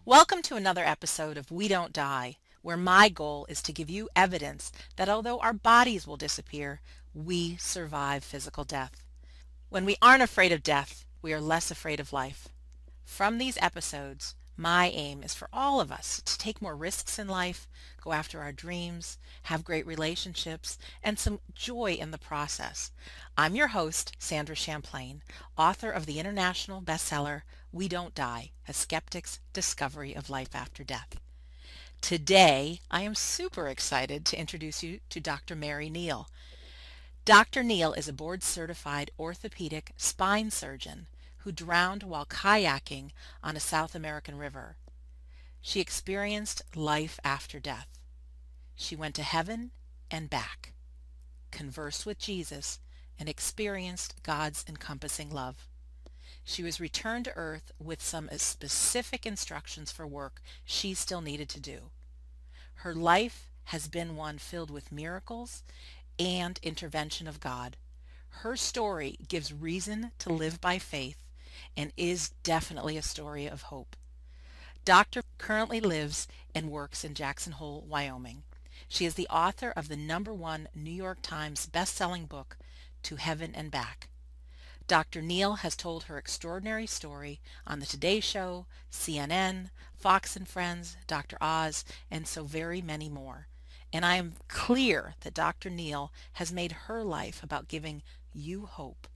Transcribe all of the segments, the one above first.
Welcome to another episode of We Don't Die, where my goal is to give you evidence that although our bodies will disappear, we survive physical death. When we aren't afraid of death, we are less afraid of life. From these episodes, my aim is for all of us to take more risks in life, go after our dreams, have great relationships, and some joy in the process. I'm your host, Sandra Champlain, author of the international bestseller, We Don't Die, A Skeptic's Discovery of Life After Death. Today, I am super excited to introduce you to Dr. Mary Neal. Dr. Neal is a board-certified orthopedic spine surgeon who drowned while kayaking on a South American river. She experienced life after death. She went to heaven and back, conversed with Jesus, and experienced God's encompassing love. She was returned to earth with some specific instructions for work she still needed to do. Her life has been one filled with miracles and intervention of God. Her story gives reason to live by faith and is definitely a story of hope. Dr. currently lives and works in Jackson Hole, Wyoming. She is the author of the #1 New York Times best-selling book, To Heaven and Back. Dr. Neal has told her extraordinary story on The Today Show, CNN, Fox and Friends, Dr. Oz, and so very many more. And I am clear that Dr. Neal has made her life about giving you hope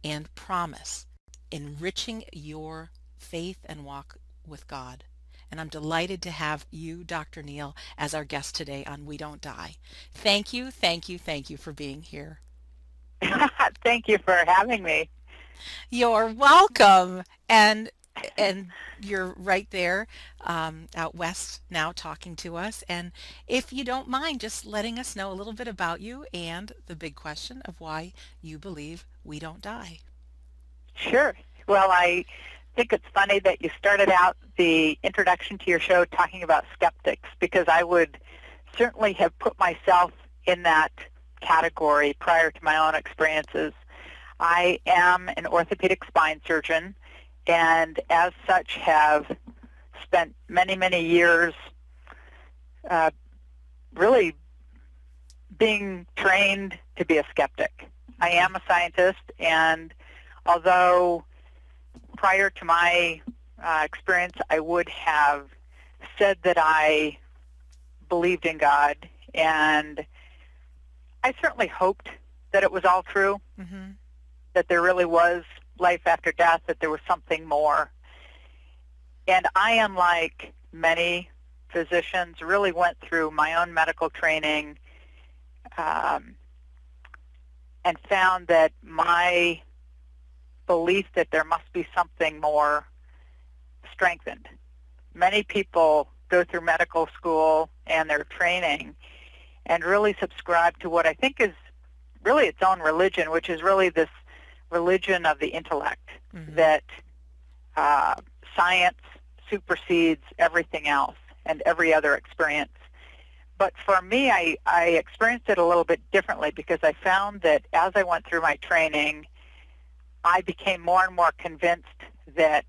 and promise, enriching your faith and walk with God. And I'm delighted to have you, Dr. Neal, as our guest today on We Don't Die. Thank you, thank you, thank you for being here. Thank you for having me. You're welcome. And you're right there out west now talking to us. And if you don't mind just letting us know a little bit about you and the big question of why you believe we don't die. Sure. Well, I think it's funny that you started out the introduction to your show talking about skeptics, because I would certainly have put myself in that category prior to my own experiences. I am an orthopedic spine surgeon, and as such have spent many, many years really being trained to be a skeptic. I am a scientist, and although prior to my experience I would have said that I believed in God, and I certainly hoped that it was all true, that there really was life after death, that there was something more. And I, unlike many physicians, really went through my own medical training and found that my belief that there must be something more strengthened. Many people go through medical school and their training and really subscribe to what I think is really its own religion, which is really this religion of the intellect, that science supersedes everything else and every other experience. But for me, I experienced it a little bit differently, because I found that as I went through my training, I became more and more convinced that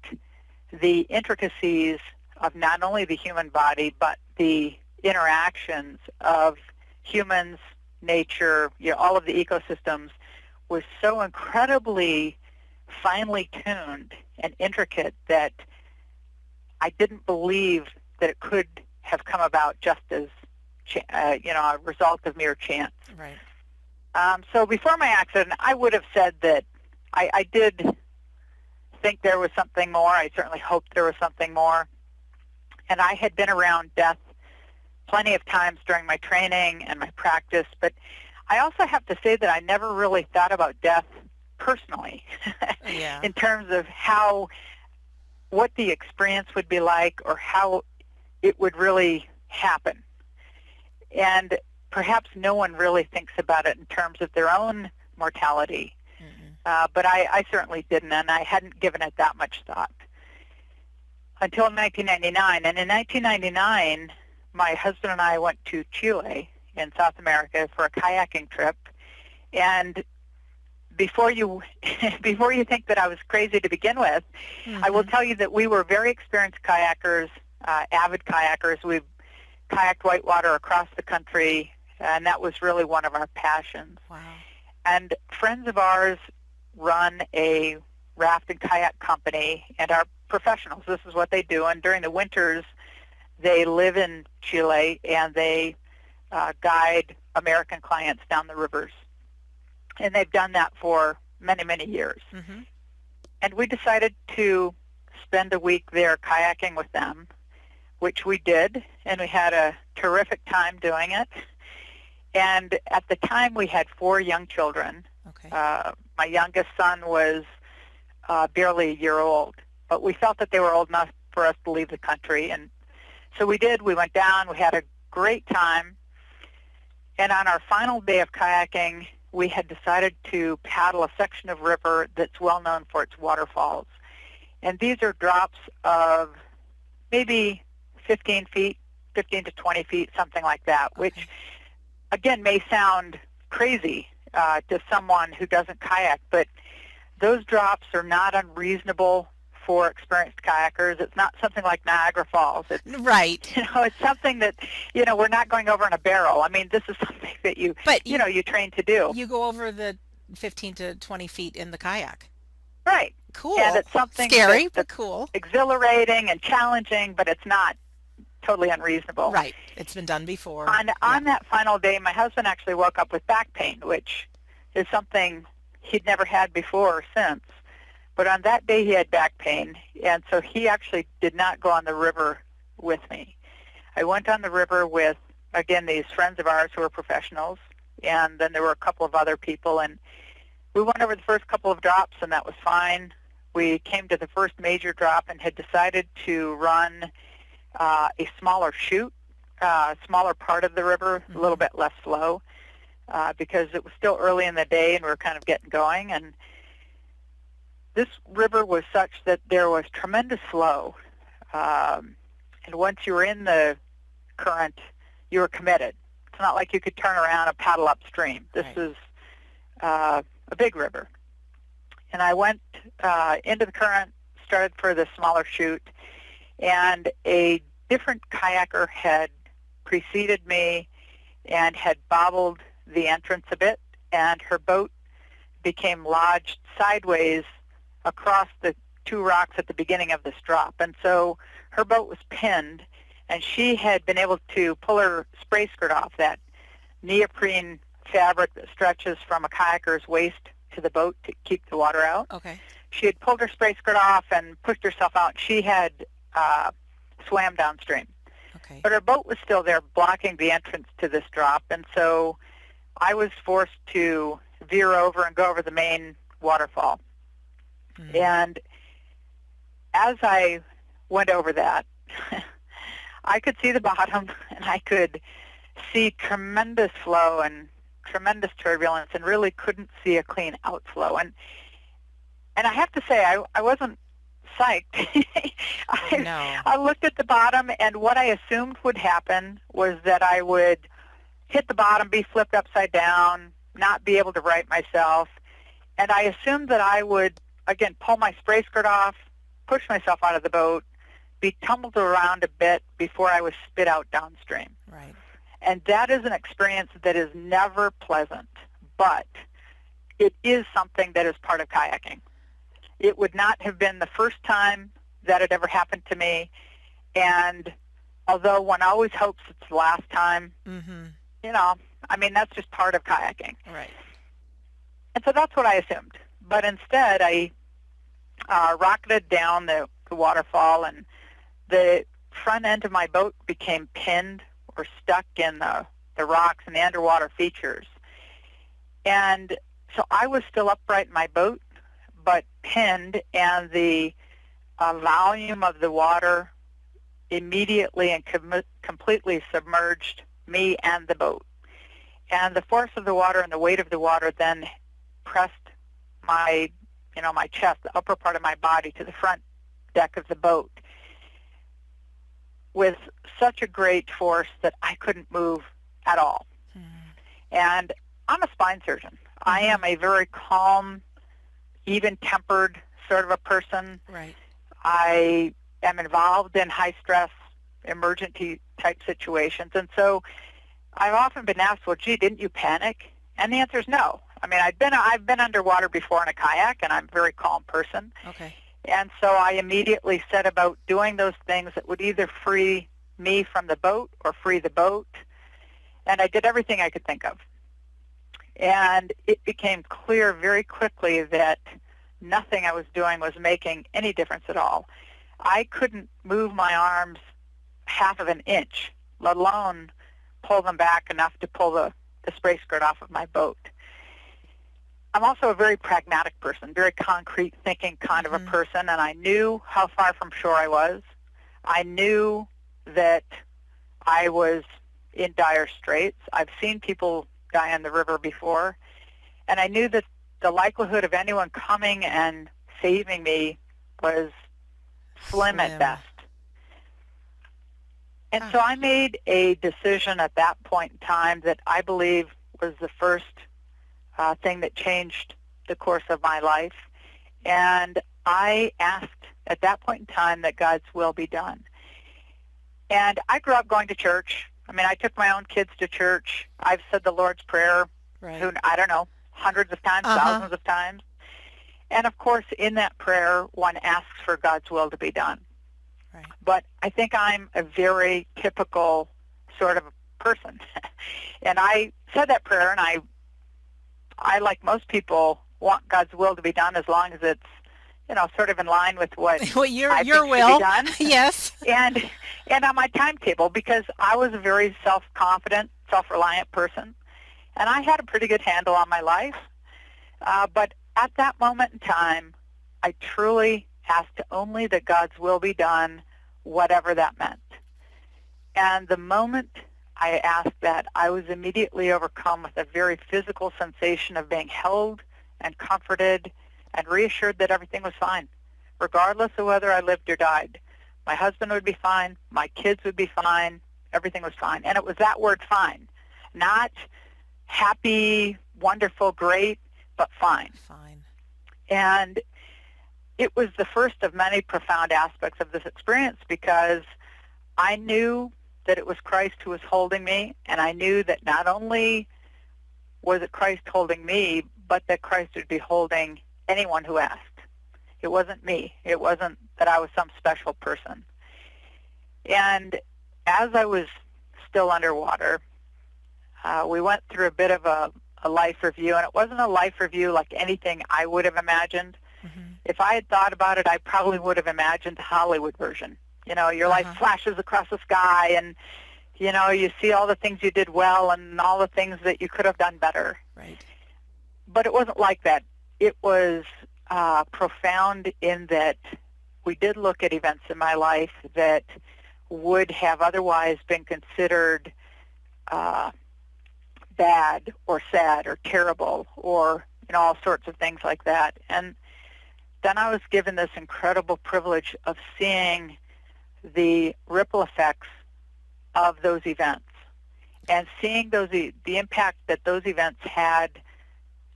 the intricacies of not only the human body, but the interactions of humans, nature, all of the ecosystems was so incredibly finely tuned and intricate that I didn't believe that it could have come about just as a result of mere chance. Right. So before my accident, I would have said that I did think there was something more. I certainly hoped there was something more. And I had been around death plenty of times during my training and my practice, but I also have to say that I never really thought about death personally in terms of what the experience would be like, or how it would really happen. And perhaps no one really thinks about it in terms of their own mortality, but I certainly didn't, and I hadn't given it that much thought until 1999. And in 1999, my husband and I went to Chile in South America for a kayaking trip. And before you think that I was crazy to begin with, I will tell you that we were very experienced kayakers, avid kayakers. We've kayaked whitewater across the country, and that was really one of our passions. Wow. And friends of ours run a raft and kayak company and are professionals. This is what they do. And during the winters, they live in Chile, and they guide American clients down the rivers. And they've done that for many, many years. Mm-hmm. And we decided to spend a week there kayaking with them, which we did, and we had a terrific time doing it. And at the time, we had 4 young children. Okay. My youngest son was barely a year old, but we felt that they were old enough for us to leave the country. And so we did. We went down. We had a great time. And on our final day of kayaking, we had decided to paddle a section of river that's well known for its waterfalls. And these are drops of maybe 15 feet, 15 to 20 feet, something like that, Okay. which, again, may sound crazy to someone who doesn't kayak, but those drops are not unreasonable for experienced kayakers. It's not something like Niagara Falls. It's, Right. it's something that, we're not going over in a barrel. I mean, this is something that you train to do. You go over the 15 to 20 feet in the kayak. Right. Cool. And it's something scary, but that's cool. exhilarating and challenging, but it's not totally unreasonable. Right. It's been done before. On that final day, my husband actually woke up with back pain, which is something he'd never had before or since. But on that day, he had back pain, and so he actually did not go on the river with me. I went on the river with, again, these friends of ours who were professionals, and then there were a couple of other people, and we went over the first couple of drops, and that was fine. We came to the first major drop and had decided to run a smaller chute, smaller part of the river, a little bit less flow, because it was still early in the day and we were kind of getting going. And this river was such that there was tremendous flow. And once you were in the current, you were committed. It's not like you could turn around and paddle upstream. This is a big river. And I went into the current, started for the smaller chute, and a different kayaker had preceded me and had bobbled the entrance a bit, and her boat became lodged sideways across the 2 rocks at the beginning of this drop. And so her boat was pinned, and she had been able to pull her spray skirt off, that neoprene fabric that stretches from a kayaker's waist to the boat to keep the water out. Okay. She had pulled her spray skirt off and pushed herself out. She had swam downstream. Okay. But her boat was still there blocking the entrance to this drop, and so I was forced to veer over and go over the main waterfall. Mm. And as I went over that, I could see the bottom, and I could see tremendous flow and tremendous turbulence, and really couldn't see a clean outflow. And I have to say, I wasn't psyched. I looked at the bottom, and what I assumed would happen was that I would hit the bottom, be flipped upside down, not be able to right myself. And I assumed that I would, again, pull my spray skirt off, push myself out of the boat, be tumbled around a bit before I was spit out downstream. Right. And that is an experience that is never pleasant, but it is something that is part of kayaking. It would not have been the first time that it ever happened to me, and although one always hopes it's the last time, that's just part of kayaking. Right. And so that's what I assumed. But instead, I rocketed down the waterfall, and the front end of my boat became pinned or stuck in the rocks and the underwater features. And so I was still upright in my boat, but pinned, and the volume of the water immediately and completely submerged me and the boat. And the force of the water and the weight of the water then pressed my chest, the upper part of my body, to the front deck of the boat with such a great force that I couldn't move at all. Mm. And I'm a spine surgeon. Mm-hmm. I am a very calm, even-tempered sort of a person. Right. I am involved in high-stress emergency type situations. And so I've often been asked, well, gee, didn't you panic? And the answer is no. I mean, I've been underwater before in a kayak, and I'm a very calm person. Okay. And so I immediately set about doing those things that would either free me from the boat or free the boat. And I did everything I could think of. And it became clear very quickly that nothing I was doing was making any difference at all. I couldn't move my arms half of an inch, let alone pull them back enough to pull the spray skirt off of my boat. I'm also a very pragmatic person, very concrete thinking kind of a person, and I knew how far from shore I was. I knew that I was in dire straits. I've seen people die in the river before, and I knew that the likelihood of anyone coming and saving me was slim at best. And so I made a decision at that point in time that I believe was the first thing that changed the course of my life. And I asked at that point in time that God's will be done. And I grew up going to church. I mean, I took my own kids to church. I've said the Lord's Prayer, I don't know, hundreds of times, thousands of times. And, of course, in that prayer, one asks for God's will to be done. Right. But I think I'm a very typical sort of person. And I said that prayer, and I, like most people, want God's will to be done as long as it's, sort of in line with what your I think will. should be done. Yes. And on my timetable, because I was a very self-confident, self-reliant person, and I had a pretty good handle on my life. But at that moment in time, I truly asked only that God's will be done, whatever that meant. And the moment I asked that, I was immediately overcome with a very physical sensation of being held and comforted and reassured that everything was fine, regardless of whether I lived or died. My husband would be fine. My kids would be fine. Everything was fine. And it was that word fine, not happy, wonderful, great, but fine. Fine. And it was the first of many profound aspects of this experience, because I knew that it was Christ who was holding me, and I knew that not only was it Christ holding me, but that Christ would be holding anyone who asked. It wasn't me. It wasn't that I was some special person. And as I was still underwater, we went through a bit of a life review, and it wasn't a life review like anything I would have imagined. If I had thought about it, I probably would have imagined the Hollywood version. Your life flashes across the sky, and, you see all the things you did well and all the things that you could have done better. Right. But it wasn't like that. It was profound in that we did look at events in my life that would have otherwise been considered bad or sad or terrible or, all sorts of things like that. And then I was given this incredible privilege of seeing the ripple effects of those events and seeing the impact that those events had,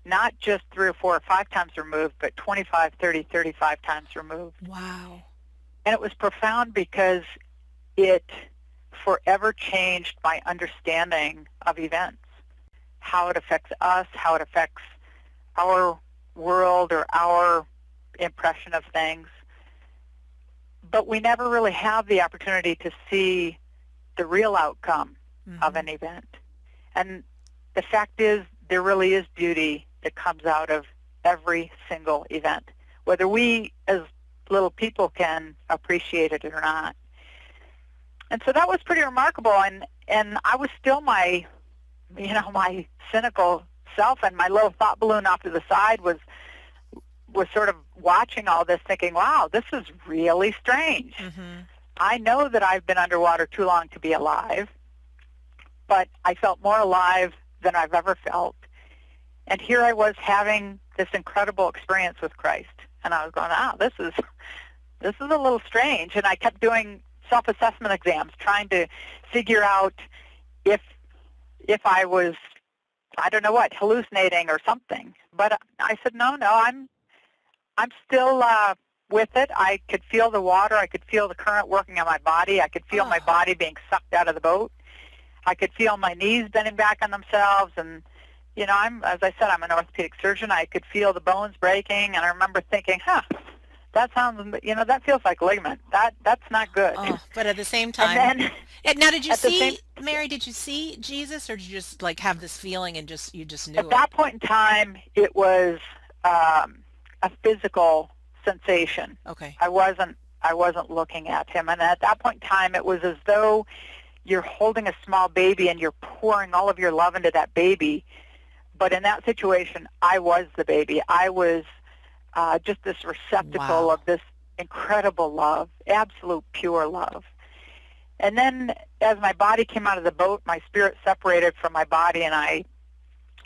not just 3 or 4 or 5 times removed, but 25, 30, 35 times removed. Wow. And it was profound because it forever changed my understanding of events, how it affects us, how it affects our world or our impression of things. But we never really have the opportunity to see the real outcome of an event. And the fact is, there really is beauty that comes out of every single event, whether we as little people can appreciate it or not. And so that was pretty remarkable. And I was still my cynical self, and my little thought balloon off to the side was sort of watching all this thinking, wow, this is really strange. I know that I've been underwater too long to be alive, but I felt more alive than I've ever felt. And here I was having this incredible experience with Christ. And I was going, this is a little strange. And I kept doing self-assessment exams, trying to figure out if I was, I don't know what, hallucinating or something. But I said, no, I'm still with it. I could feel the water. I could feel the current working on my body. I could feel my body being sucked out of the boat. I could feel my knees bending back on themselves. And, you know, as I said, I'm an orthopedic surgeon. I could feel the bones breaking. And I remember thinking, that sounds, you know, that feels like ligament. That's not good. Oh, but at the same time, now did you see, Mary, did you see Jesus, or did you just like have this feeling and you just knew it? At that point in time, it was a physical sensation. Okay. I wasn't looking at him. And at that point in time, it was as though you're holding a small baby and you're pouring all of your love into that baby. But in that situation, I was the baby. I was just this receptacle of this incredible love, absolute pure love. And then as my body came out of the boat, my spirit separated from my body, and I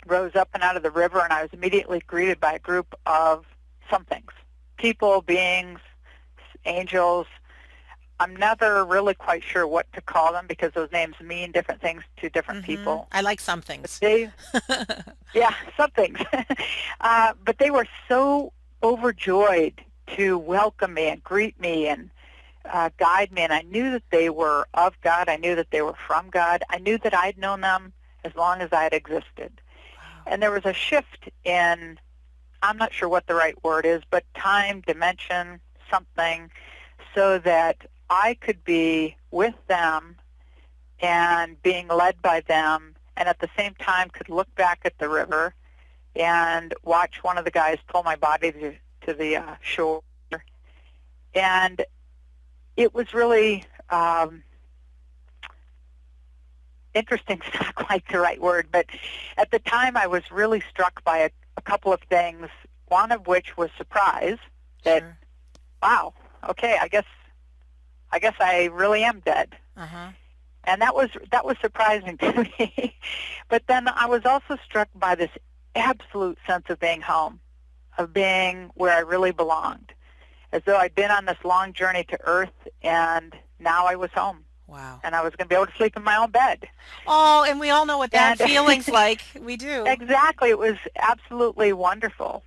rose up and out of the river, and I was immediately greeted by a group of somethings, people, beings, angels. I'm never really quite sure what to call them because those names mean different things to different people. I like some things. Yeah, some things. But they were so overjoyed to welcome me and greet me and guide me, and I knew that they were of God. I knew that they were from God. I knew that I'd known them as long as I had existed. Wow. And there was a shift in, I'm not sure what the right word is, but time, dimension, something, so that I could be with them and being led by them, and at the same time could look back at the river and watch one of the guys pull my body to the shore. And it was really interesting, is not quite the right word, but at the time I was really struck by a couple of things, one of which was surprise that, wow, okay, I guess I really am dead. And that was surprising to me. But then I was also struck by this absolute sense of being home, of being where I really belonged, as though I'd been on this long journey to Earth, and now I was home. Wow. And I was going to be able to sleep in my own bed. Oh, and we all know what that feeling's like. We do. Exactly. It was absolutely wonderful.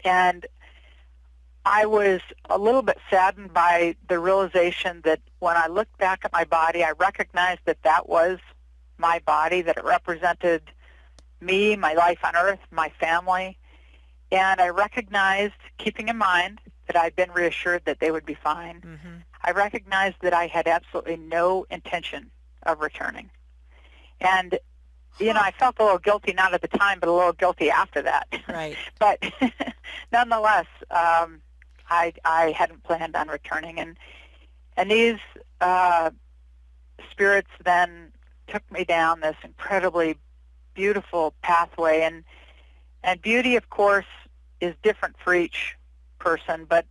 And I was a little bit saddened by the realization that when I looked back at my body, I recognized that that was my body, that it represented me, my life on Earth, my family. And I recognized, keeping in mind that I'd been reassured that they would be fine, I recognized that I had absolutely no intention of returning. And, you know, I felt a little guilty, not at the time, but a little guilty after that. Right. But nonetheless, I hadn't planned on returning. And these spirits then took me down this incredibly beautiful pathway. And beauty, of course, is different for each person, but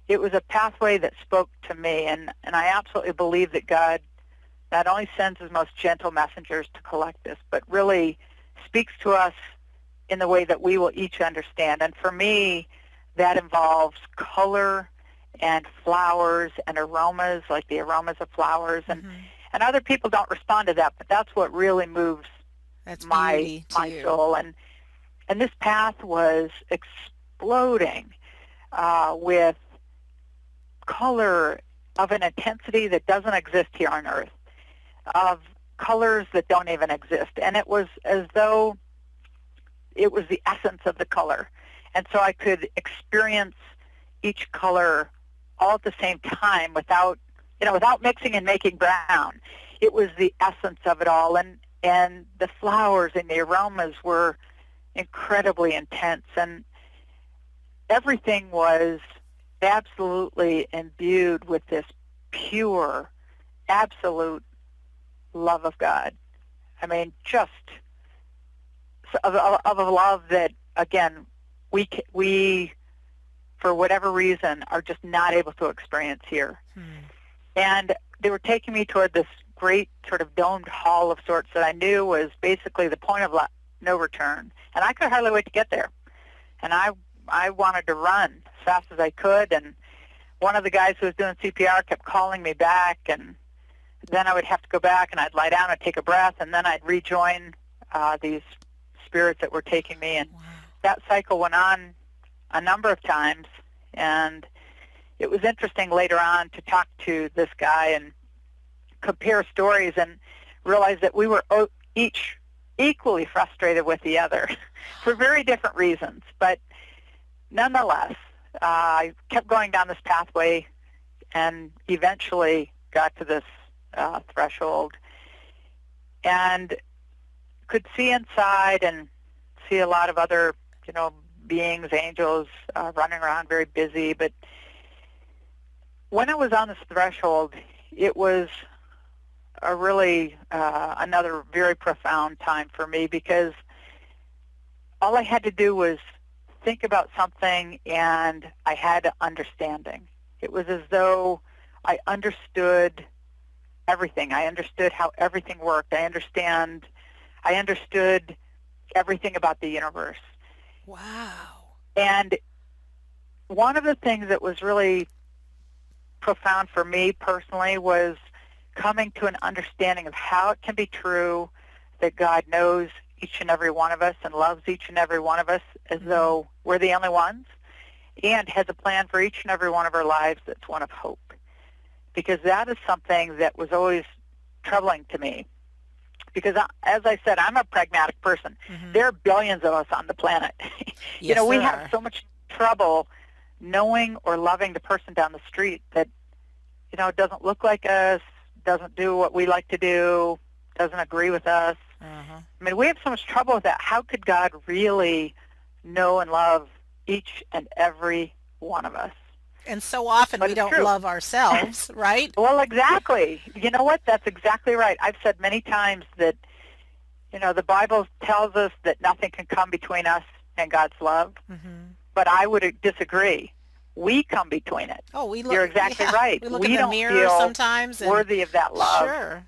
it was a pathway that spoke to me. And I absolutely believe that God not only sends his most gentle messengers to collect us, but really speaks to us in the way that we will each understand. And for me, that involves color and flowers and aromas, like the aromas of flowers. And other people don't respond to that, but that's what really moves my soul. And this path was exploding with color of an intensity that doesn't exist here on Earth, of colors that don't even exist. And it was as though it was the essence of the color. And so I could experience each color all at the same time without mixing and making brown. It was the essence of it all. And the flowers and the aromas were incredibly intense. And everything was absolutely imbued with this pure, absolute love of God. I mean, just of a love that, again, we, for whatever reason, are just not able to experience here. And they were taking me toward this great sort of domed hall of sorts that I knew was basically the point of no return. And I could hardly wait to get there. And I wanted to run as fast as I could. And one of the guys who was doing CPR kept calling me back. And then I would have to go back, and I'd lie down and take a breath, and then I'd rejoin these spirits that were taking me. And that cycle went on a number of times. And it was interesting later on to talk to this guy and compare stories and realize that we were each equally frustrated with the other for very different reasons. But nonetheless, I kept going down this pathway and eventually got to this threshold and could see inside and see a lot of other, beings, angels running around, very busy. But when I was on this threshold, it was a really another very profound time for me, because all I had to do was think about something and I had an understanding. It was as though I understood everything. I understood how everything worked. I understood everything about the universe. Wow. And one of the things that was really profound for me personally was coming to an understanding of how it can be true that God knows each and every one of us and loves each and every one of us as though we're the only ones, and has a plan for each and every one of our lives that's one of hope. Because that is something that was always troubling to me. Because, as I said, I'm a pragmatic person. There are billions of us on the planet. Yes, we there have are. so much trouble knowing or loving the person down the street that, doesn't look like us, doesn't do what we like to do, doesn't agree with us. I mean, we have so much trouble with that. How could God really know and love each and every one of us? And so often But we it's don't true. love ourselves, right? Well, exactly. You know what? That's exactly right. I've said many times that, the Bible tells us that nothing can come between us and God's love. But I would disagree. We come between it. Oh, we look. You're exactly Yeah, right. we look in the don't mirror feel sometimes and worthy of that love. Sure.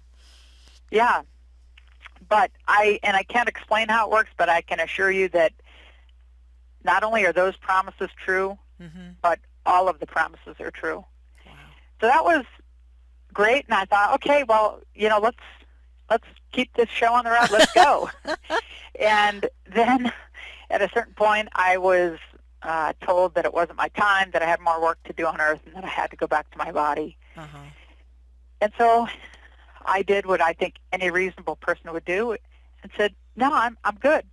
Yeah. But I can't explain how it works, but I can assure you that not only are those promises true, but all of the promises are true. Wow. So that was great, and I thought, okay, well, let's keep this show on the road. Let's go. And then at a certain point, I was told that it wasn't my time, that I had more work to do on Earth, and that I had to go back to my body. And so I did what I think any reasonable person would do and said, no, I'm good.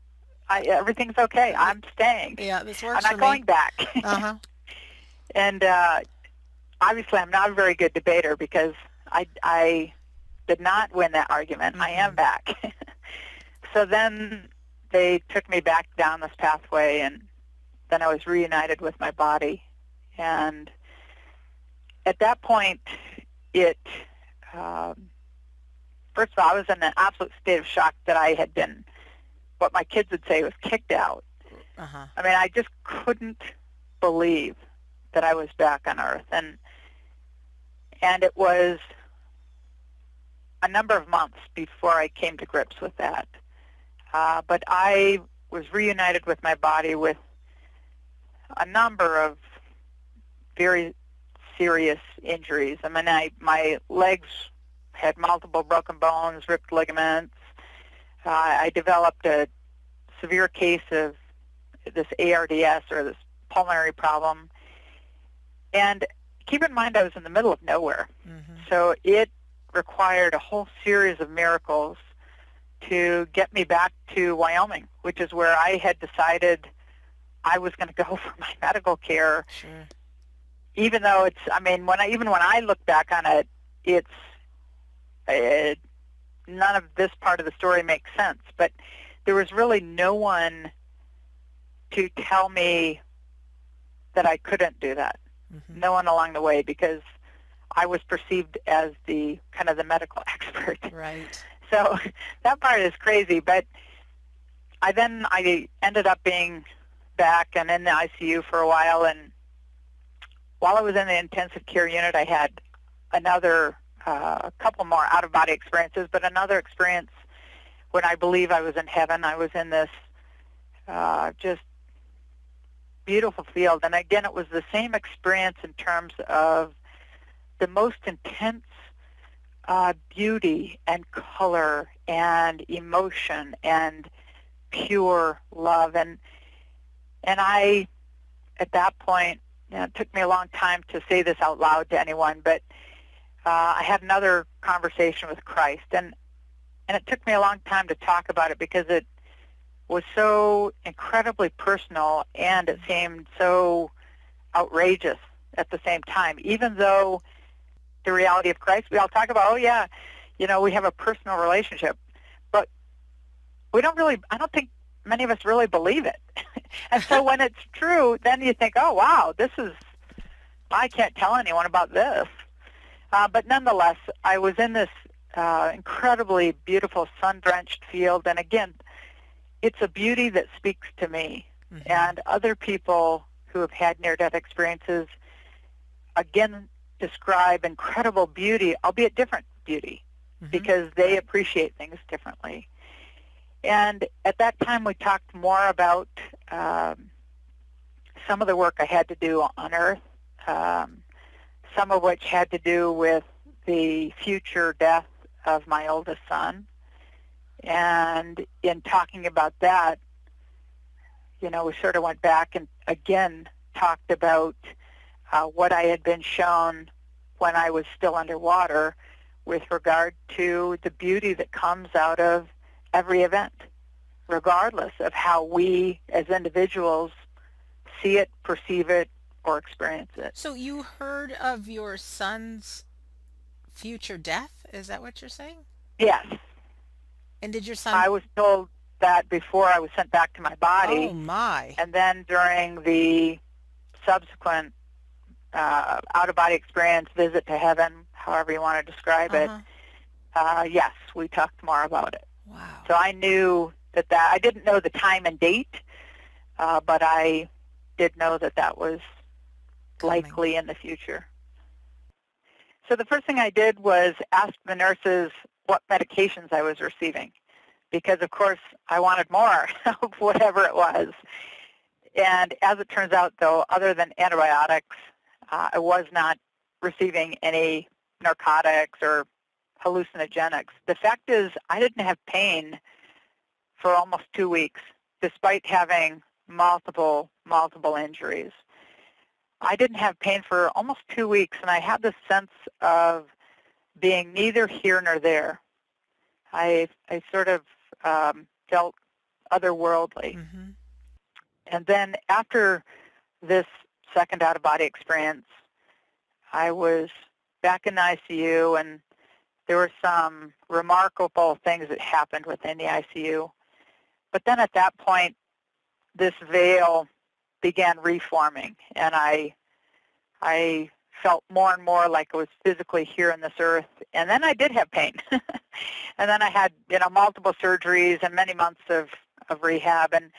Everything's okay. I'm staying. Yeah, this I'm works not for going me. back. And obviously I'm not a very good debater, because I did not win that argument. I am back. So then they took me back down this pathway, and then I was reunited with my body. And at that point, first of all, I was in an absolute state of shock that I had been, what my kids would say, was kicked out. I mean, I just couldn't believe that I was back on Earth. And it was a number of months before I came to grips with that. But I was reunited with my body with a number of very serious injuries. I mean, my legs had multiple broken bones, ripped ligaments. I developed a severe case of this ARDS, or this pulmonary problem. And keep in mind, I was in the middle of nowhere. So it required a whole series of miracles to get me back to Wyoming, which is where I had decided I was going to go for my medical care. Sure. Even though it's, I mean, when I look back on it, none of this part of the story makes sense. But there was really no one to tell me that I couldn't do that. No one along the way, because I was perceived as the kind of the medical expert. Right. So that part is crazy. But I ended up being back and in the ICU for a while. And while I was in the intensive care unit, I had another couple more out-of-body experiences, but another experience when I believe I was in heaven. I was in this just beautiful field. And again, it was the same experience in terms of the most intense beauty and color and emotion and pure love. And I, at that point, it took me a long time to say this out loud to anyone, but I had another conversation with Christ, and it took me a long time to talk about it because it was so incredibly personal, and it seemed so outrageous at the same time, even though the reality of Christ, we all talk about, oh yeah, we have a personal relationship, but we don't really, I don't think many of us really believe it. And so when it's true, then you think, oh wow, I can't tell anyone about this. But nonetheless, I was in this incredibly beautiful sun-drenched field, and again, it's a beauty that speaks to me. Mm-hmm. And other people who have had near-death experiences, again, describe incredible beauty, albeit different beauty, mm-hmm. because they appreciate things differently. And at that time, we talked more about some of the work I had to do on Earth, some of which had to do with the future death of my oldest son. And in talking about that, we sort of went back and again talked about what I had been shown when I was still underwater with regard to the beauty that comes out of every event, regardless of how we as individuals see it, perceive it, or experience it. So you heard of your son's future death? Is that what you're saying? Yes. And did your son... I was told that before I was sent back to my body. Oh, my. And then during the subsequent out-of-body experience, visit to heaven, however you want to describe it, yes, we talked more about it. Wow. So I knew that I didn't know the time and date, but I did know that was likely in the future. So the first thing I did was ask the nurses what medications I was receiving, because of course I wanted more of whatever it was. And as it turns out, though, other than antibiotics, I was not receiving any narcotics or hallucinogenics. The fact is, I didn't have pain for almost 2 weeks, despite having multiple injuries. I didn't have pain for almost 2 weeks, and I had this sense of being neither here nor there. I sort of felt otherworldly. Mm-hmm. And then after this second out-of-body experience, I was back in the ICU, and there were some remarkable things that happened within the ICU. But then at that point, this veil began reforming, and I felt more and more like I was physically here on this earth. And then I did have pain. And then I had, multiple surgeries and many months of rehab. And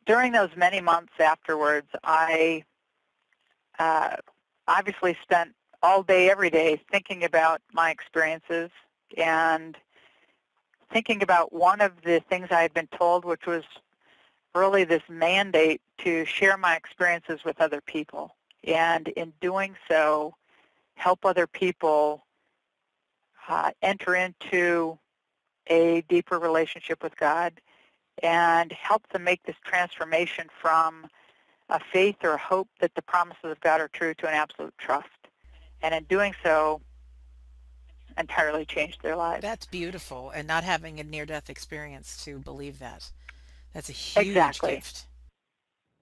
during those many months afterwards, I obviously spent all day, every day, thinking about my experiences and thinking about one of the things I had been told, which was really this mandate to share my experiences with other people. And in doing so, help other people enter into a deeper relationship with God and help them make this transformation from a faith or a hope that the promises of God are true to an absolute trust. And in doing so, entirely changed their lives. That's beautiful, and not having a near-death experience to believe that. That's a huge exactly. gift.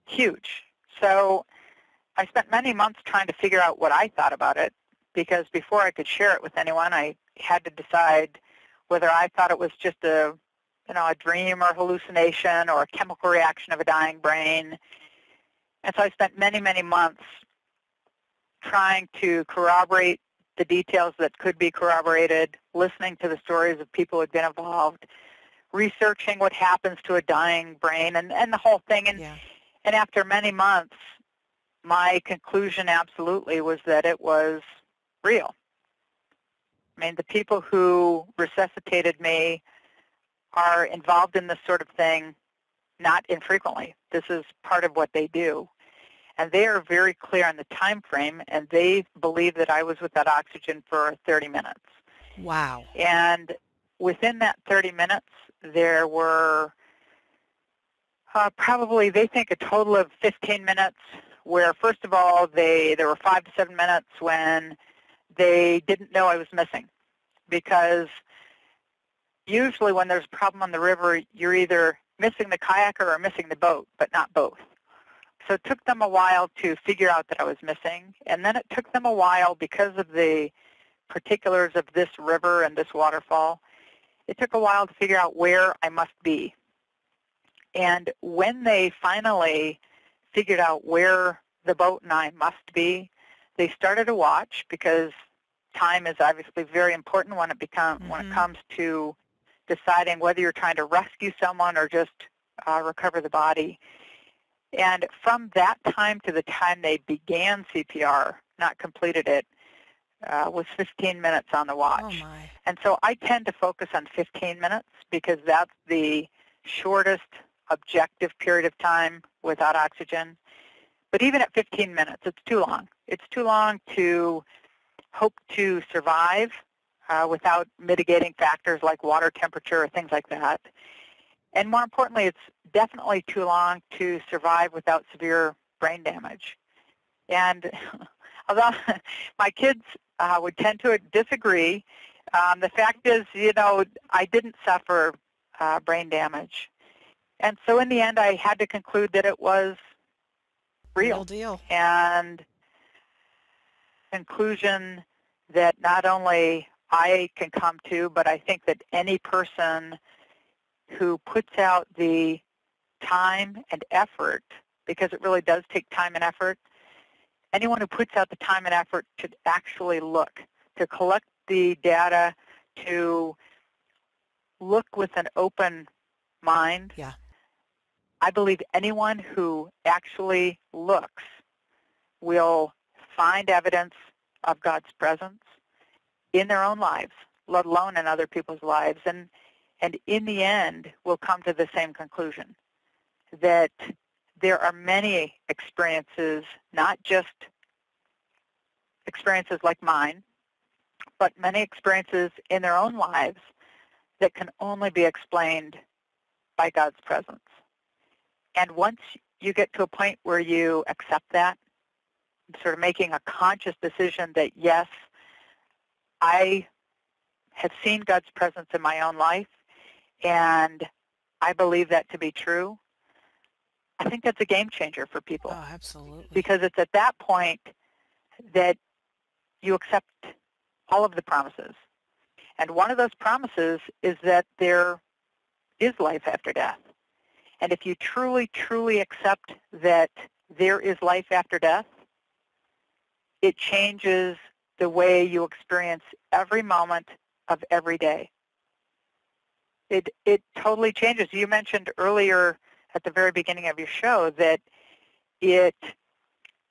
Huge. So I spent many months trying to figure out what I thought about it, because before I could share it with anyone, I had to decide whether I thought it was just a dream or hallucination or a chemical reaction of a dying brain. And so I spent many, many months trying to corroborate the details that could be corroborated, listening to the stories of people who had been involved, researching what happens to a dying brain, and the whole thing. And after many months, my conclusion absolutely was that it was real. I mean, the people who resuscitated me are involved in this sort of thing not infrequently. This is part of what they do. And they are very clear on the time frame, and they believe that I was without oxygen for 30 minutes. Wow. And within that 30 minutes, there were probably, they think, a total of 15 minutes where, first of all, there were 5 to 7 minutes when they didn't know I was missing, because usually when there's a problem on the river, you're either missing the kayaker or missing the boat, but not both. So it took them a while to figure out that I was missing, and then it took them a while, because of the particulars of this river and this waterfall, it took a while to figure out where I must be. And when they finally figured out where the boat and I must be, they started to watch, because time is obviously very important when it comes to deciding whether you're trying to rescue someone or just recover the body. And from that time to the time they began CPR, not completed it, was 15 minutes on the watch. Oh my. And so I tend to focus on 15 minutes because that's the shortest objective period of time without oxygen. But even at 15 minutes, it's too long. It's too long to hope to survive without mitigating factors like water temperature or things like that. And more importantly, it's definitely too long to survive without severe brain damage. And although my kids would tend to disagree, the fact is, I didn't suffer brain damage. And so in the end, I had to conclude that it was real deal. And conclusion that not only I can come to, but I think that any person who puts out the time and effort, because it really does take time and effort, anyone who puts out the time and effort to actually look, to collect the data, to look with an open mind. Yeah. I believe anyone who actually looks will find evidence of God's presence in their own lives, let alone in other people's lives, and in the end will come to the same conclusion, that there are many experiences, not just experiences like mine, but many experiences in their own lives that can only be explained by God's presence. And once you get to a point where you accept that, sort of making a conscious decision that, yes, I have seen God's presence in my own life, and I believe that to be true, I think that's a game changer for people. Oh, absolutely. Because it's at that point that you accept all of the promises. And one of those promises is that there is life after death. And if you truly, truly accept that there is life after death, it changes the way you experience every moment of every day. It totally changes. You mentioned earlier at the very beginning of your show that it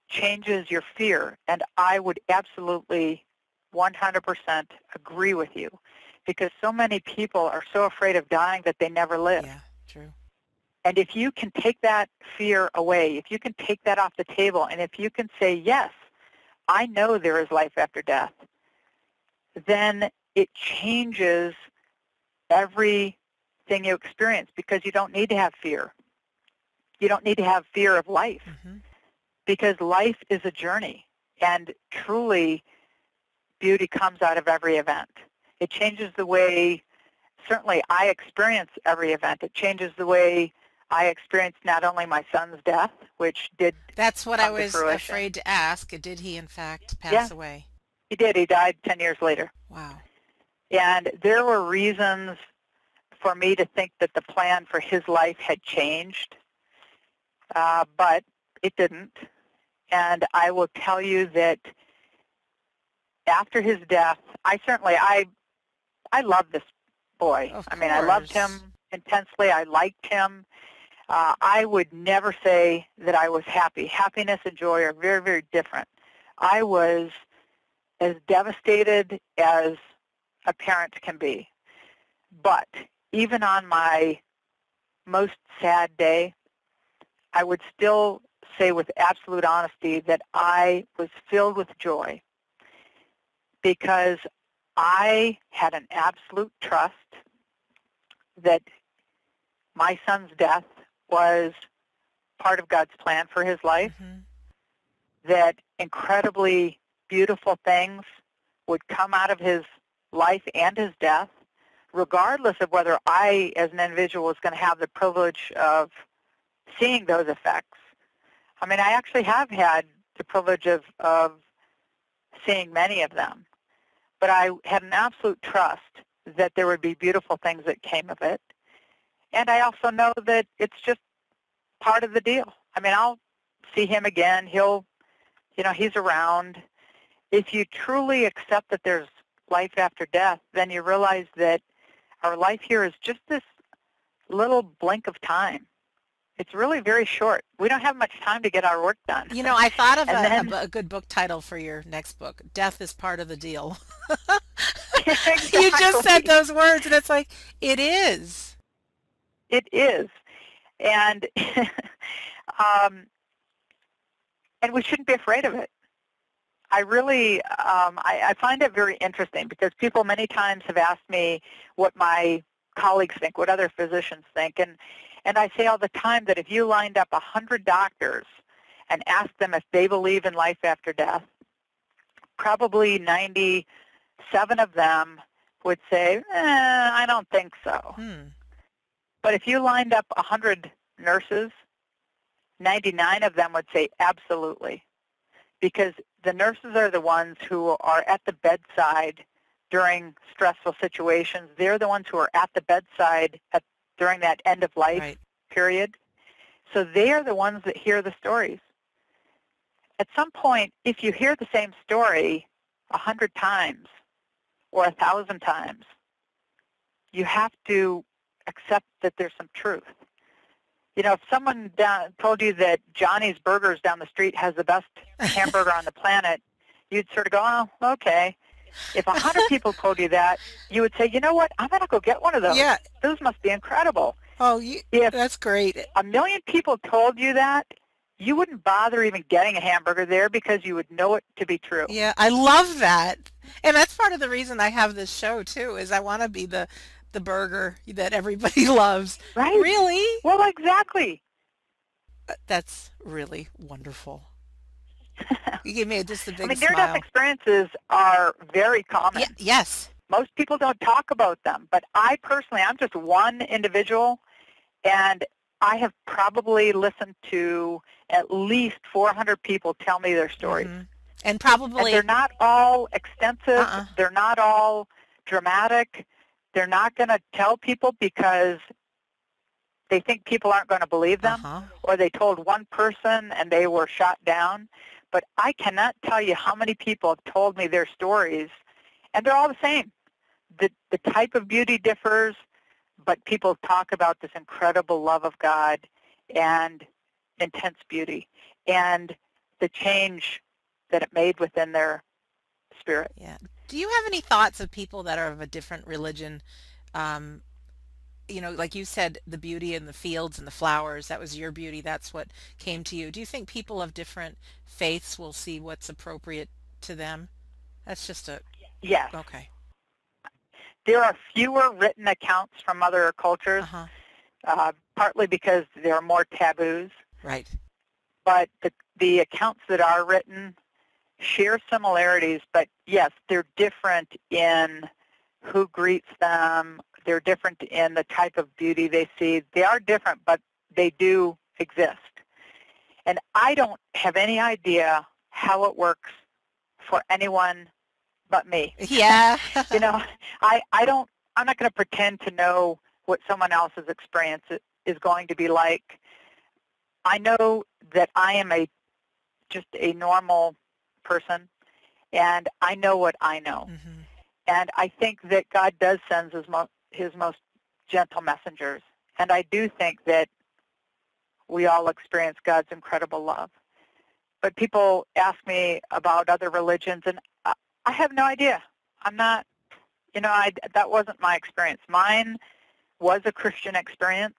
changes your fear, and I would absolutely 100% agree with you, because so many people are so afraid of dying that they never live. Yeah, true. And if you can take that fear away, if you can take that off the table, and if you can say, yes, I know there is life after death, then it changes everything you experience, because you don't need to have fear. You don't need to have fear of life, because life is a journey, and truly beauty comes out of every event. It changes the way, certainly, I experience every event. It changes the way I experienced not only my son's death, which did That's what I come to was fruition. afraid to ask. Did he, in fact, pass away? He did. He died 10 years later. Wow. And there were reasons for me to think that the plan for his life had changed, but it didn't. And I will tell you that after his death, I love this boy. Of I mean, I loved course. him intensely. I liked him. I would never say that I was happy. Happiness and joy are very, very different. I was as devastated as a parent can be. But even on my most sad day, I would still say with absolute honesty that I was filled with joy, because I had an absolute trust that my son's death was part of God's plan for his life, that incredibly beautiful things would come out of his life and his death, regardless of whether I, as an individual, was going to have the privilege of seeing those effects. I mean, I actually have had the privilege of seeing many of them, but I had an absolute trust that there would be beautiful things that came of it. And I also know that it's just part of the deal. I mean, I'll see him again. He's around. If you truly accept that there's life after death, then you realize that our life here is just this little blink of time. It's really very short. We don't have much time to get our work done. I thought of And a good book title for your next book. Death is part of the deal. exactly. You just said those words, and it's like, it is. It is. And and we shouldn't be afraid of it. I really, I find it very interesting because people many times have asked me what my colleagues think, what other physicians think, and I say all the time that if you lined up 100 doctors and asked them if they believe in life after death, probably 97 of them would say, I don't think so. But if you lined up 100 nurses, 99 of them would say absolutely, because the nurses are the ones who are at the bedside during stressful situations. They're the ones who are at the bedside during that end-of-life period. So they are the ones that hear the stories. At some point, if you hear the same story 100 times or 1,000 times, you have to accept that there's some truth. If someone told you that Johnny's Burgers down the street has the best hamburger on the planet, you'd sort of go, oh, okay. If 100 people told you that, you would say, you know what, I'm going to go get one of those. Yeah. Those must be incredible. Oh, if that's great. 1 million people told you that, you wouldn't bother even getting a hamburger there because you would know it to be true. Yeah, I love that. And that's part of the reason I have this show, too, is I want to be the burger that everybody loves. Right? Really? Well, exactly. That's really wonderful. You gave me just a big smile. Near-death experiences are very common. Yes. Most people don't talk about them, but I personally, I'm just one individual, and I have probably listened to at least 400 people tell me their stories. And probably... And they're not all extensive. They're not all dramatic. They're not going to tell people because they think people aren't going to believe them, or they told one person and they were shot down. But I cannot tell you how many people have told me their stories, and they're all the same. The type of beauty differs, but people talk about this incredible love of God and intense beauty and the change that it made within their spirit. Yeah. Do you have any thoughts of people that are of a different religion? Like you said, the beauty in the fields and the flowers, that was your beauty. That's what came to you. Do you think people of different faiths will see what's appropriate to them? That's just a... Yes. Okay. There are fewer written accounts from other cultures, partly because there are more taboos. Right. But the accounts that are written share similarities, but yes, they're different in who greets them. They're different in the type of beauty they see. They are different, but they do exist. And I don't have any idea how it works for anyone but me. Yeah. I'm not going to pretend to know what someone else's experience is going to be like. I know that I am just a normal person, and I know what I know. And I think that God does send his most gentle messengers. And I do think that we all experience God's incredible love. But people ask me about other religions, and I have no idea. I'm not, that wasn't my experience. Mine was a Christian experience.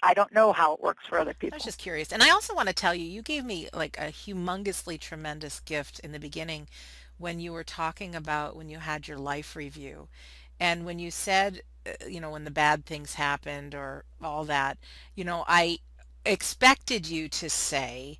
I don't know how it works for other people. I was just curious. And I also want to tell you, you gave me like a humongously tremendous gift in the beginning when you were talking about when you had your life review. And when you said, when the bad things happened or all that, expected you to say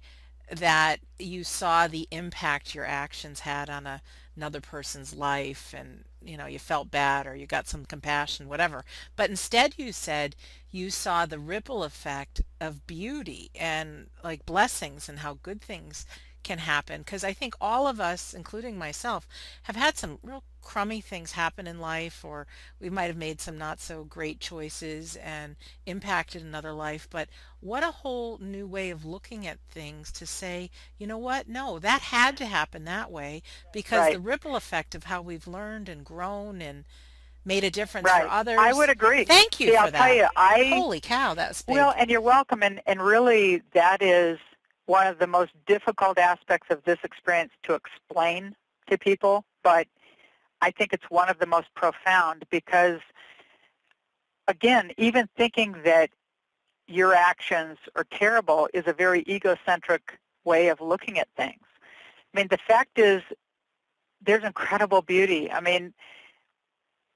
that you saw the impact your actions had on another person's life, and you felt bad or you got some compassion, whatever. But instead you said you saw the ripple effect of beauty and like blessings and how good things can happen, because I think all of us, including myself, have had some real crummy things happen in life, or we might have made some not so great choices and impacted another life. But what a whole new way of looking at things to say, you know what? No, that had to happen that way, because the Right. ripple effect of how we've learned and grown and made a difference for Right. I would others. agree. Thank you See, I'll for tell that. you, Holy cow, that was well, big. and you're welcome. And really, that is one of the most difficult aspects of this experience to explain to people. But I think it's one of the most profound because, again, even thinking that your actions are terrible is a very egocentric way of looking at things. I mean, the fact is there's incredible beauty. I mean,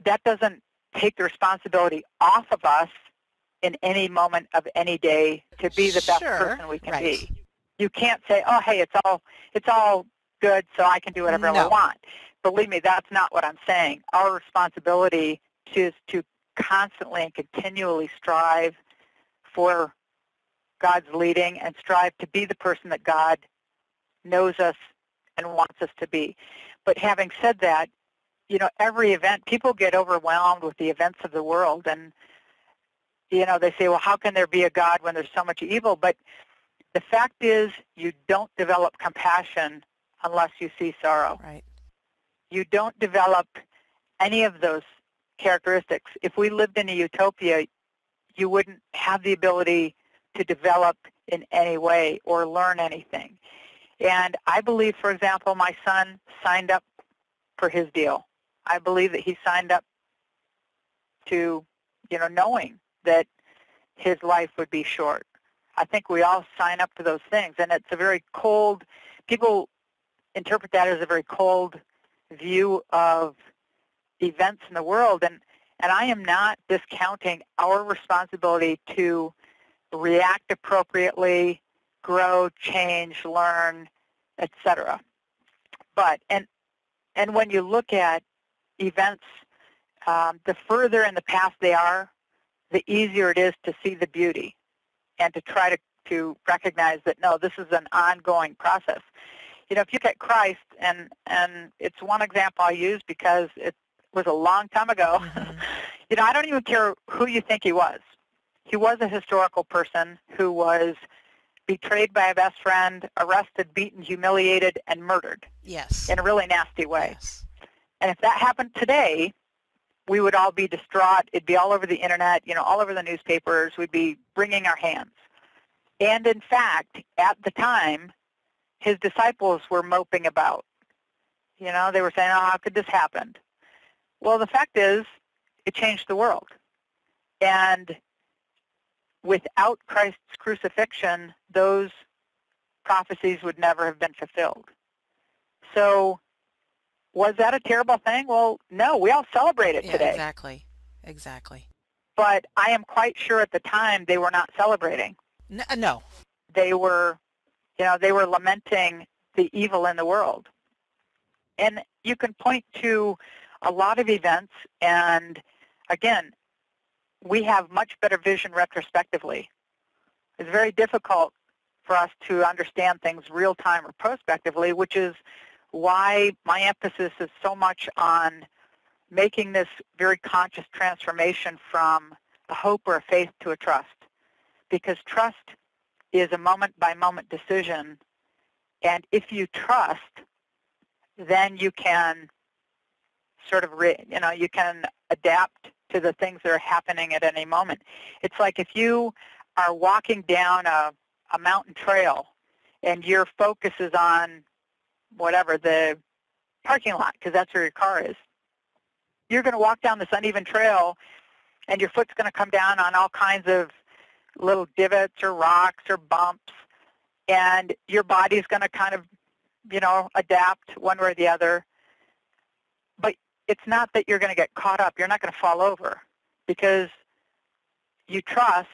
that doesn't take the responsibility off of us in any moment of any day to be the best Sure, person we can right. be. You can't say, "Oh, hey, it's all good, so I can do whatever I No, want." Believe me, that's not what I'm saying. Our responsibility is to constantly and continually strive for God's leading and strive to be the person that God knows us and wants us to be. But having said that, every event, people get overwhelmed with the events of the world, and they say, well, how can there be a God when there's so much evil? But the fact is, you don't develop compassion unless you see sorrow. right. You don't develop any of those characteristics. If we lived in a utopia, you wouldn't have the ability to develop in any way or learn anything. And I believe, for example, my son signed up for his deal. I believe that he signed up to, knowing that his life would be short. I think we all sign up to those things, and it's a very cold, people interpret that as a very cold view of events in the world, and I am not discounting our responsibility to react appropriately, grow, change, learn, etc. But, and when you look at events, the further in the past they are, the easier it is to see the beauty and to try to recognize that, no, this is an ongoing process. If you look at Christ, and it's one example I use because it was a long time ago, Hmm. I don't even care who you think he was. He was a historical person who was betrayed by a best friend, arrested, beaten, humiliated, and murdered Yes, in a really nasty way. yes. And if that happened today, we would all be distraught. It'd be all over the internet, all over the newspapers. We'd be wringing our hands. And in fact, at the time, his disciples were moping about. They were saying, oh, how could this happen? Well, the fact is, it changed the world. And without Christ's crucifixion, those prophecies would never have been fulfilled. So was that a terrible thing? Well, no, we all celebrate it Yeah, today. exactly. Exactly. But I am quite sure at the time they were not celebrating. No. They were, they were lamenting the evil in the world. And you can point to a lot of events, and again, we have much better vision retrospectively. It's very difficult for us to understand things real time or prospectively, which is why my emphasis is so much on making this very conscious transformation from a hope or a faith to a trust. Because trust is a moment-by-moment decision, and if you trust, then you can sort of, you can adapt to the things that are happening at any moment. It's like if you are walking down a mountain trail and your focus is on whatever, the parking lot, because that's where your car is, you're going to walk down this uneven trail and your foot's going to come down on all kinds of little divots or rocks or bumps, and your body's going to kind of, adapt one way or the other. But it's not that you're going to get caught up. You're not going to fall over because you trust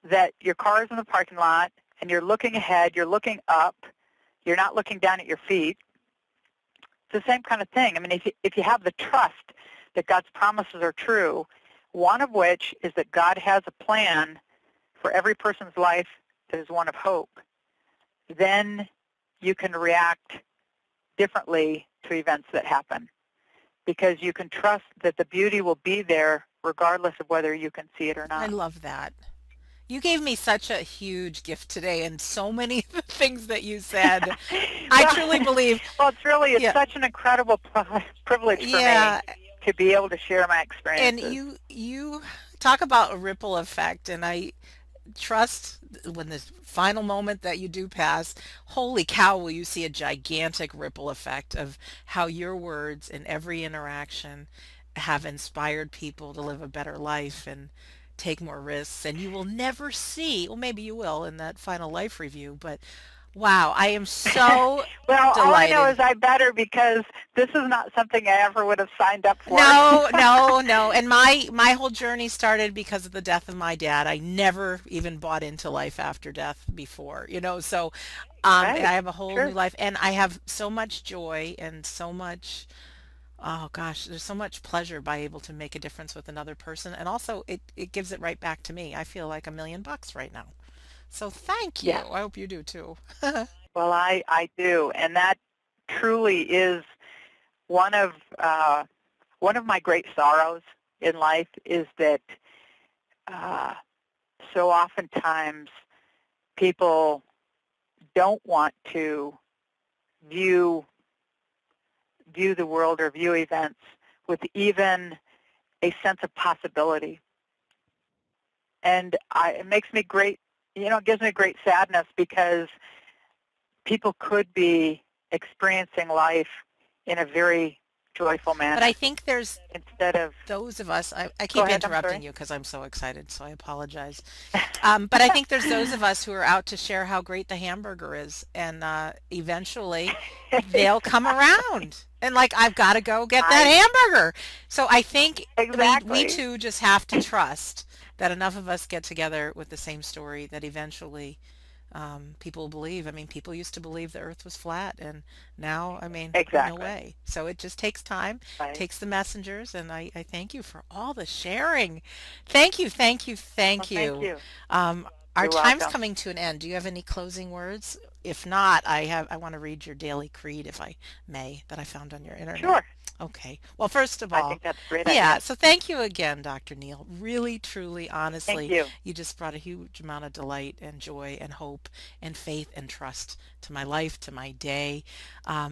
that your car is in the parking lot and you're looking ahead, you're looking up, you're not looking down at your feet. It's the same kind of thing. I mean, if you have the trust that God's promises are true, one of which is that God has a plan for every person's life that is one of hope, then you can react differently to events that happen because you can trust that the beauty will be there regardless of whether you can see it or I not. love that. You gave me such a huge gift today, and so many of the things that you said, I well, truly believe. well, it's Yeah, such an incredible privilege for me yeah, to be able to share my and experiences. you talk about a ripple effect, and I trust when the final moment that you do pass, holy cow, will you see a gigantic ripple effect of how your words in every interaction have inspired people to live a better life and take more risks. And you will never see, well, maybe you will in that final life review, but wow, I am so Well, all I know delighted. is I better because this is not something I ever would have signed up for. No, no, no. And my whole journey started because of the death of my dad. I never even bought into life after death before, so I Right. have a whole new True. life and I have so much joy and so much, oh gosh, there's so much pleasure by able to make a difference with another person, and also it gives it right back to me. I feel like $1,000,000 right now. So thank you. Yes. I hope you do too. Well, I do, and that truly is one of uh, one of my great sorrows in life is that uh, so oftentimes people don't want to view the world or view events with even a sense of possibility. And it makes me great, it gives me great sadness because people could be experiencing life in a very joyful But I manner think there's instead of, those of us, I go keep ahead, I'm interrupting sorry. you because I'm so excited, so I apologize. But I think there's those of us who are out to share how great the hamburger is, and eventually they'll come Exactly. around. And like, I've got to go get that I hamburger. So I think we exactly. too just have to trust that enough of us get together with the same story that eventually people believe. I mean, people used to believe the earth was flat, and now, I mean, no Exactly. way. So it just takes time, Right. takes the messengers, and I thank you for all the sharing. Thank you, thank you, Well, thank thank you. you. Our You're time's welcome. coming to an end. Do you have any closing words? If not, I want to read your daily creed, if I may, that I found on your internet. Sure. Okay. Well, first of I all, think that's a great yeah, idea. so thank you again, Dr. Neal. Really, truly, Thank honestly, you. you just brought a huge amount of delight and joy and hope and faith and trust to my life, to my day.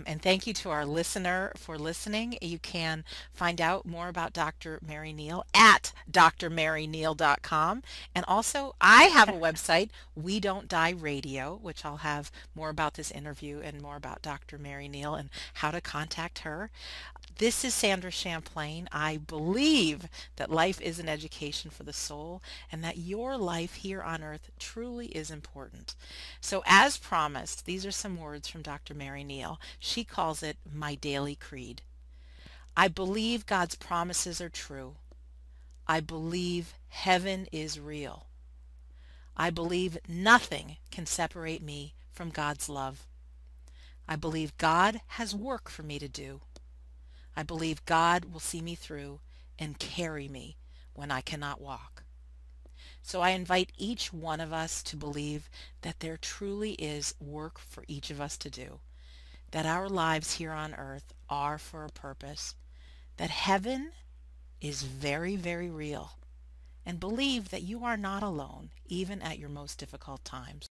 And thank you to our listener for listening. You can find out more about Dr. Mary Neal at drmaryneal.com. And also, I have a website, We Don't Die Radio, which I'll have more about this interview and more about Dr. Mary Neal and how to contact her. This is Sandra Champlain. I believe that life is an education for the soul and that your life here on earth truly is important. So as promised, these are some words from Dr. Mary Neal. She calls it my daily creed. I believe God's promises are true. I believe heaven is real. I believe nothing can separate me from God's love. I believe God has work for me to do. I believe God will see me through and carry me when I cannot walk. So I invite each one of us to believe that there truly is work for each of us to do, that our lives here on earth are for a purpose, that heaven is very, very real, and believe that you are not alone, even at your most difficult times.